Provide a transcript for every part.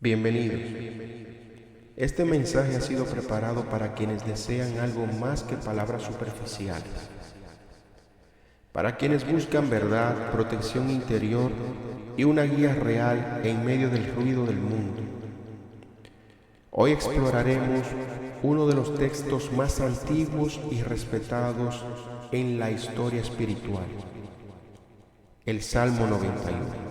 Bienvenidos. Este mensaje ha sido preparado para quienes desean algo más que palabras superficiales, para quienes buscan verdad, protección interior y una guía real en medio del ruido del mundo. Hoy exploraremos uno de los textos más antiguos y respetados en la historia espiritual, el Salmo 91.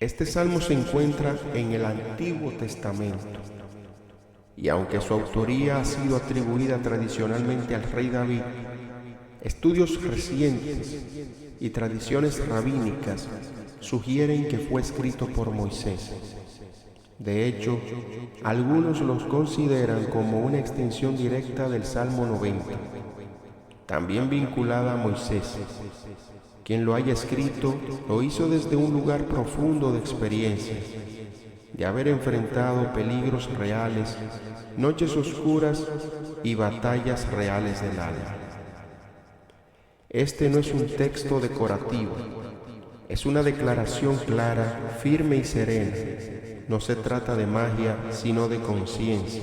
Este salmo se encuentra en el Antiguo Testamento y aunque su autoría ha sido atribuida tradicionalmente al rey David, estudios recientes y tradiciones rabínicas sugieren que fue escrito por Moisés. De hecho, algunos los consideran como una extensión directa del Salmo 90, también vinculada a Moisés. Quien lo haya escrito lo hizo desde un lugar profundo de experiencia, de haber enfrentado peligros reales, noches oscuras y batallas reales del alma. Este no es un texto decorativo, es una declaración clara, firme y serena. No se trata de magia, sino de conciencia.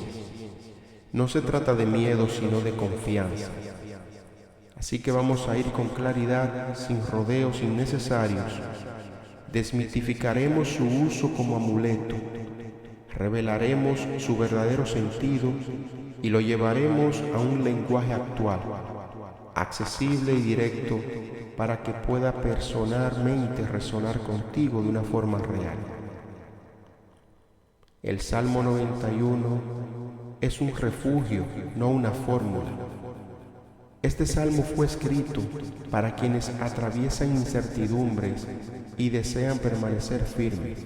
No se trata de miedo, sino de confianza. Así que vamos a ir con claridad, sin rodeos innecesarios. Desmitificaremos su uso como amuleto, revelaremos su verdadero sentido y lo llevaremos a un lenguaje actual, accesible y directo, para que pueda personalmente resonar contigo de una forma real. El Salmo 91 es un refugio, no una fórmula. Este salmo fue escrito para quienes atraviesan incertidumbres y desean permanecer firmes.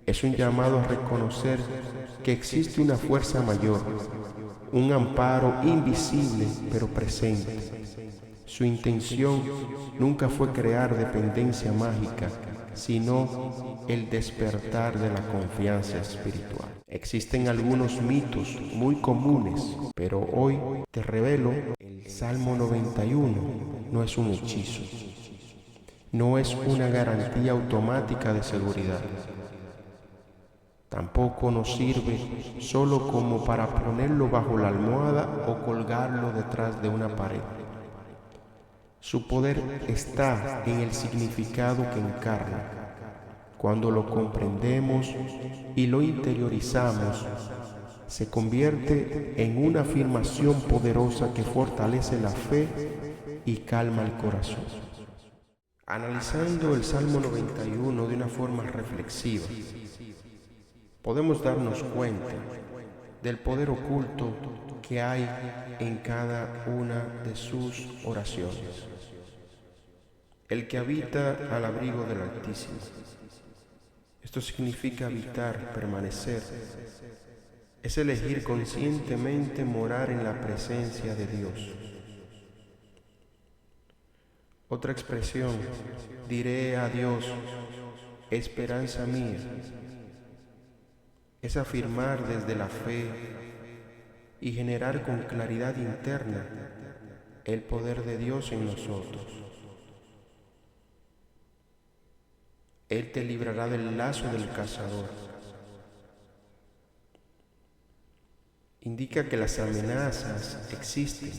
Es un llamado a reconocer que existe una fuerza mayor, un amparo invisible pero presente. Su intención nunca fue crear dependencia mágica, sino el despertar de la confianza espiritual. Existen algunos mitos muy comunes, pero hoy te revelo, el Salmo 91 no es un hechizo, no es una garantía automática de seguridad. Tampoco nos sirve solo como para ponerlo bajo la almohada o colgarlo detrás de una pared. Su poder está en el significado que encarna. Cuando lo comprendemos y lo interiorizamos, se convierte en una afirmación poderosa que fortalece la fe y calma el corazón. Analizando el Salmo 91 de una forma reflexiva, podemos darnos cuenta del poder oculto que hay en cada una de sus oraciones. El que habita al abrigo del Altísimo. Esto significa habitar, permanecer. Es elegir conscientemente morar en la presencia de Dios. Otra expresión, diré a Dios, esperanza mía, es afirmar desde la fe y generar con claridad interna el poder de Dios en nosotros. Él te librará del lazo del cazador. Indica que las amenazas existen,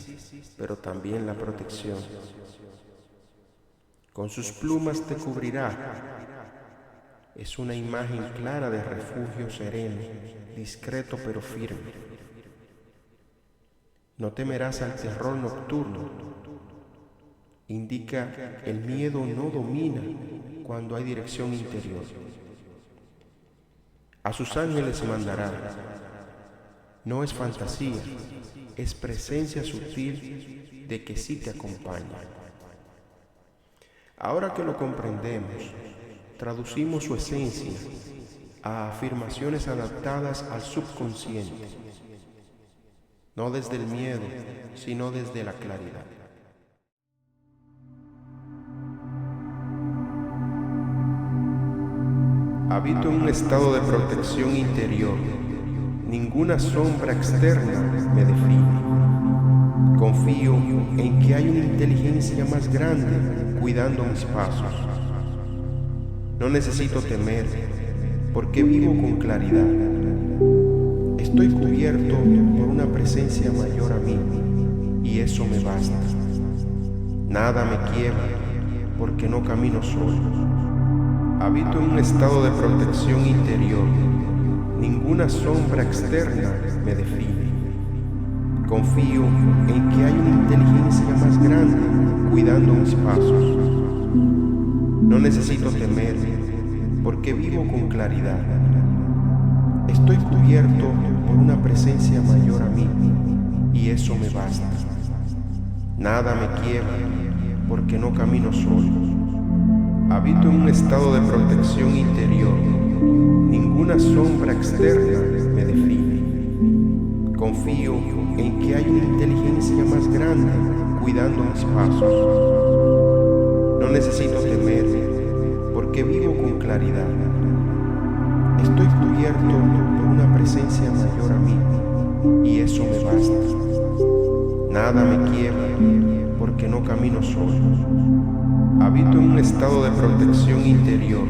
pero también la protección. Con sus plumas te cubrirá. Es una imagen clara de refugio sereno, discreto pero firme. No temerás al terror nocturno. Indica el miedo no domina cuando hay dirección interior. A sus ángeles mandará. No es fantasía, es presencia sutil de que sí te acompaña. Ahora que lo comprendemos, traducimos su esencia a afirmaciones adaptadas al subconsciente, no desde el miedo, sino desde la claridad. Habito en un estado de protección interior. Ninguna sombra externa me define. Confío en que hay una inteligencia más grande cuidando mis pasos. No necesito temer, porque vivo con claridad. Estoy cubierto por una presencia mayor a mí, y eso me basta. Nada me quiebra, porque no camino solo. Habito en un estado de protección interior. Ninguna sombra externa me define. Confío en que hay una inteligencia más grande cuidando mis pasos. No necesito temer, porque vivo con claridad. Estoy cubierto por una presencia mayor a mí, y eso me basta. Nada me quiebra, porque no camino solo. Habito en un estado de protección interior. Ninguna sombra externa me define. Confío en que hay una inteligencia más grande cuidando mis pasos. No necesito temer, porque vivo con claridad. Estoy cubierto por una presencia mayor a mí, y eso me basta. Nada me quiebra, porque no camino solo. Habito en un estado de protección interior.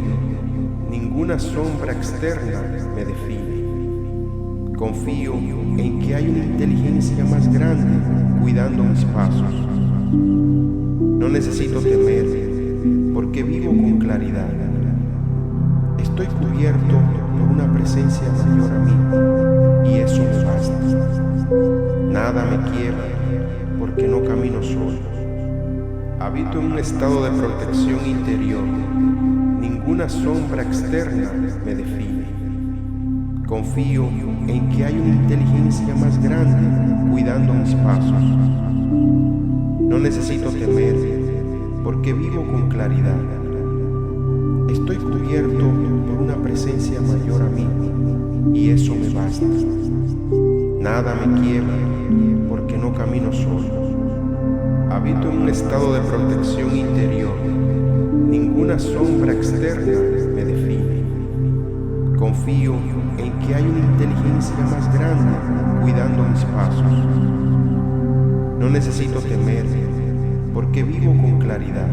Ninguna sombra externa me define. Confío en que hay una inteligencia más grande cuidando mis pasos. No necesito temer, porque vivo con claridad. Estoy cubierto por una presencia mayor a mí, y eso me basta. Nada me quiebra, porque no camino solo. Habito en un estado de protección interior. Ninguna sombra externa me define. Confío en que hay una inteligencia más grande cuidando mis pasos. No necesito temer, porque vivo con claridad. Estoy cubierto por una presencia mayor a mí, y eso me basta. Nada me quiebra, porque no camino solo. Habito en un estado de protección interior. Ninguna sombra externa me define. Confío en que hay una inteligencia más grande cuidando mis pasos. No necesito temer, porque vivo con claridad.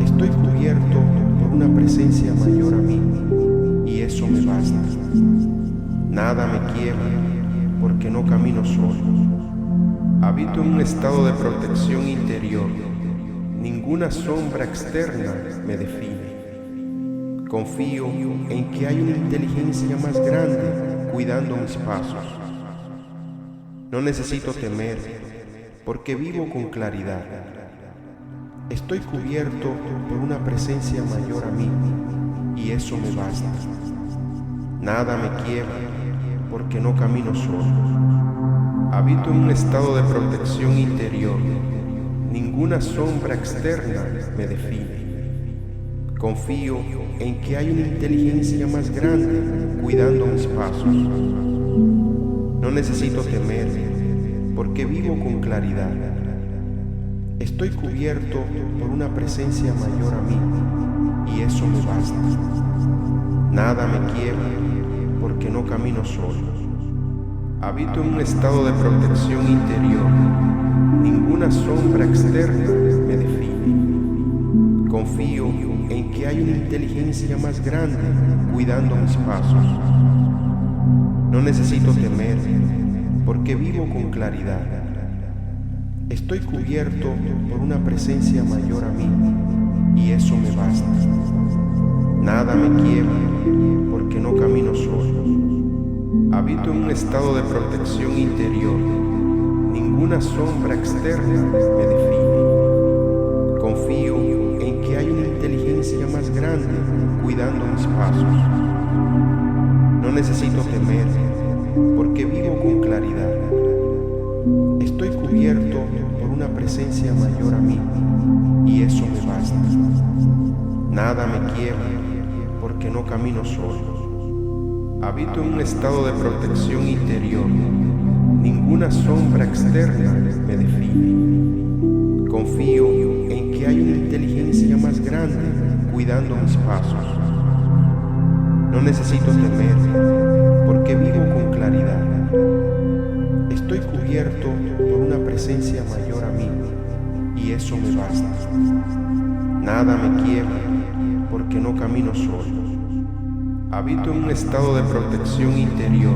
Estoy cubierto por una presencia mayor a mí, y eso me basta. Nada me quiebra, porque no camino solo. Habito en un estado de protección interior. Ninguna sombra externa me define. Confío en que hay una inteligencia más grande cuidando mis pasos. No necesito temer, porque vivo con claridad. Estoy cubierto por una presencia mayor a mí, y eso me basta. Nada me quiebra, porque no camino solo. Habito en un estado de protección interior. Ninguna sombra externa me define. Confío en que hay una inteligencia más grande cuidando mis pasos. No necesito temer, porque vivo con claridad. Estoy cubierto por una presencia mayor a mí, y eso me basta. Nada me quiebra, porque no camino solo. Habito en un estado de protección interior. Ninguna sombra externa me define. Confío en que hay una inteligencia más grande cuidando mis pasos. No necesito temer, porque vivo con claridad. Estoy cubierto por una presencia mayor a mí, y eso me basta. Nada me quiebra, porque no camino solo. Habito en un estado de protección interior. Ninguna sombra externa me define. Confío en que hay una inteligencia más grande cuidando mis pasos. No necesito temer, porque vivo con claridad. Estoy cubierto por una presencia mayor a mí, y eso me basta. Nada me quiebra, porque no camino solo. Habito en un estado de protección interior. Ninguna sombra externa me define. Confío en que hay una inteligencia más grande cuidando mis pasos. No necesito temer, porque vivo con claridad. Estoy cubierto por una presencia mayor a mí, y eso me basta. Nada me quiebra, porque no camino solo. Habito en un estado de protección interior.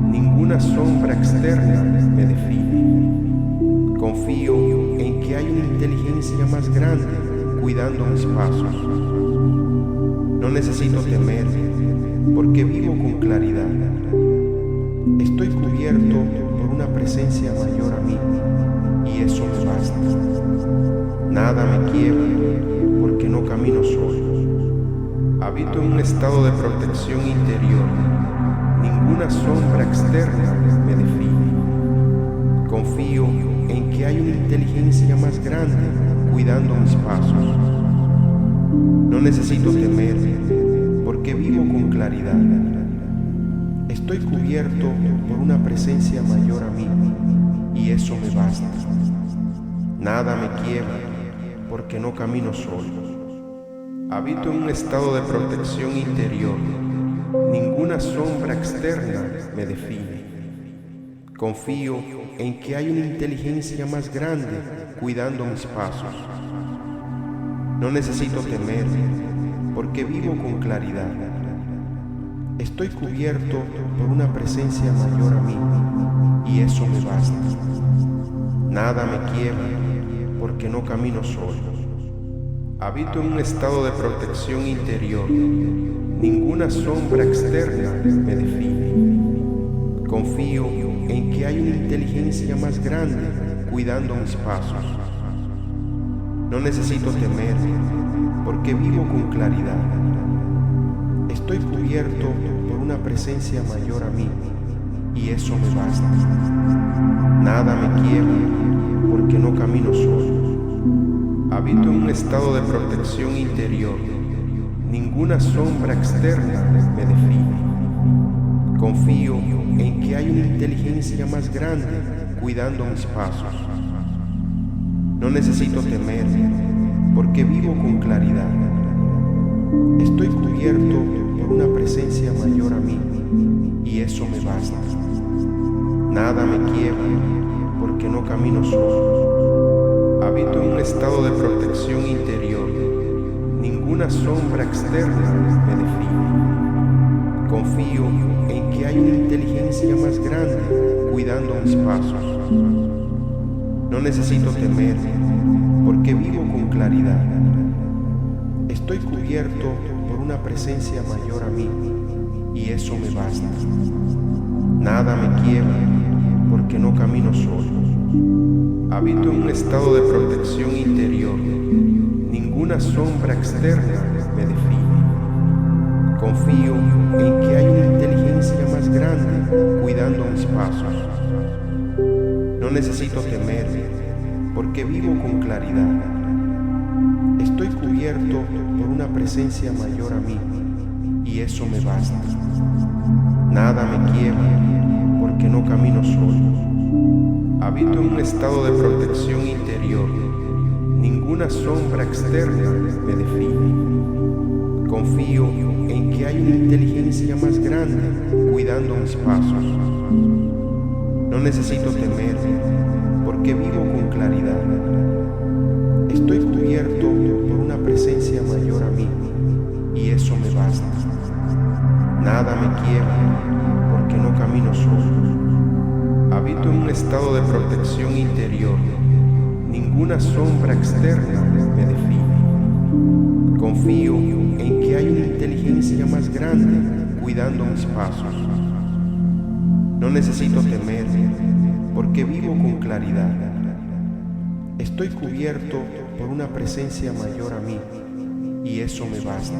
Ninguna sombra externa me define. Confío en que hay una inteligencia más grande cuidando mis pasos. No necesito temer porque vivo con claridad. Estoy cubierto por una presencia mayor a mí y eso me basta. Nada me quiebra porque no camino solo. Habito en un estado de protección interior. Ninguna sombra externa me define. Confío en que hay una inteligencia más grande cuidando mis pasos. No necesito temer porque vivo con claridad. Estoy cubierto por una presencia mayor a mí y eso me basta. Nada me quiebra porque no camino solo. Habito en un estado de protección interior. Ninguna sombra externa me define. Confío en que hay una inteligencia más grande cuidando mis pasos. No necesito temer porque vivo con claridad. Estoy cubierto por una presencia mayor a mí y eso me basta. Nada me quiebra porque no camino solo. Habito en un estado de protección interior. Ninguna sombra externa me define. Confío en que hay una inteligencia más grande cuidando mis pasos. No necesito temer porque vivo con claridad. Estoy cubierto por una presencia mayor a mí y eso me basta. Nada me quiebra porque no camino solo. Habito en un estado de protección interior. Ninguna sombra externa me define. Confío en que hay una inteligencia más grande cuidando mis pasos. No necesito temer porque vivo con claridad. Estoy cubierto por una presencia mayor a mí y eso me basta. Nada me quiebra porque no camino solo. Habito en un estado de protección interior. Ninguna sombra externa me define. Confío en que hay una inteligencia más grande cuidando mis pasos. No necesito temer porque vivo con claridad. Estoy cubierto por una presencia mayor a mí y eso me basta. Nada me quiebra porque no camino solo. Habito en un estado de protección interior. Ninguna sombra externa me define. Confío en que hay una inteligencia más grande cuidando mis pasos. No necesito temer porque vivo con claridad. Estoy cubierto por una presencia mayor a mí y eso me basta. Nada me quiebra porque no camino solo. Habito en un estado de protección interior. Ninguna sombra externa me define. Confío en que hay una inteligencia más grande cuidando mis pasos. No necesito temer porque vivo con claridad. Estoy cubierto por una presencia mayor a mí y eso me basta. Nada me quiebra porque no camino solo. Habito en un estado de protección interior. Ninguna sombra externa me define. Confío en que hay una inteligencia más grande cuidando mis pasos. No necesito temer porque vivo con claridad. Estoy cubierto por una presencia mayor a mí y eso me basta.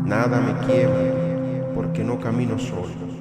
Nada me quiebra porque no camino solo.